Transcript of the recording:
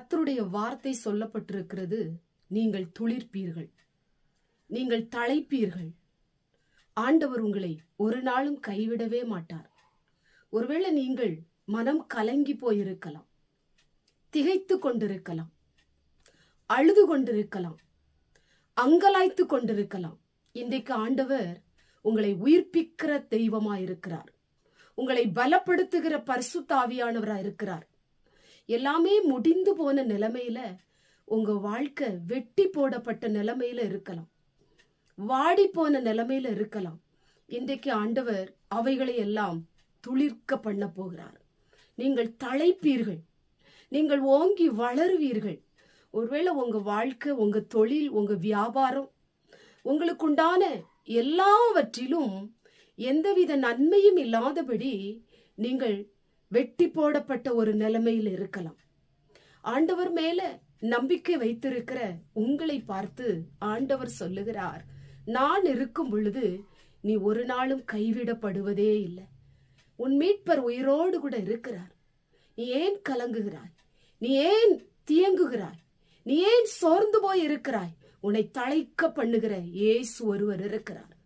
கர்த்தருடைய வார்த்தை சொல்லப்பட்டிருக்கிறது, நீங்கள் துளிர்ப்பீர்கள், நீங்கள் தழைப்பீர்கள். ஆண்டவர் உங்களை ஒரு நாளும் கைவிடவே மாட்டார். ஒருவேளை நீங்கள் மனம் கலங்கி போயிருக்கலாம், திகைத்து கொண்டிருக்கலாம், அழுது கொண்டிருக்கலாம், அங்கலாய்த்து கொண்டிருக்கலாம். இன்றைக்கு ஆண்டவர் உங்களை உயிர்ப்பிக்கிற தெய்வமாயிருக்கிறார். உங்களை பலப்படுத்துகிற பரிசுத்த ஆவியானவரா இருக்கிறார். எல்லாமே முடிந்து போன நிலைமையில உங்க வாழ்க்கை வெட்டி போடப்பட்ட நிலைமையில இருக்கலாம், வாடி போன நிலைமையில இருக்கலாம். இன்றைக்கு ஆண்டவர் அவைகளை எல்லாம் துளிர்க்க பண்ண போகிறார். நீங்கள் தழைப்பீர்கள், நீங்கள் ஓங்கி வளருவீர்கள். ஒருவேளை உங்க வாழ்க்கை, உங்க தொழில், உங்க வியாபாரம், உங்களுக்குண்டான எல்லாவற்றிலும் எந்தவித நன்மையும் இல்லாதபடி நீங்கள் வெட்டி போடப்பட்ட ஒரு நிலைமையில் இருக்கலாம். ஆண்டவர் மேல நம்பிக்கை வைத்திருக்கிற உங்களை பார்த்து ஆண்டவர் சொல்லுகிறார், நான் இருக்கும் பொழுது நீ ஒரு நாளும் கைவிடப்படுவதே இல்லை. உன் மீட்பர் உயிரோடு கூட இருக்கிறார். நீ ஏன் கலங்குகிறாய்? நீ ஏன் தியங்குகிறாய்? நீ ஏன் சோர்ந்து போய் இருக்கிறாய்? உன்னை தழைக்க பண்ணுகிற இயேசு ஒருவர் இருக்கிறார்.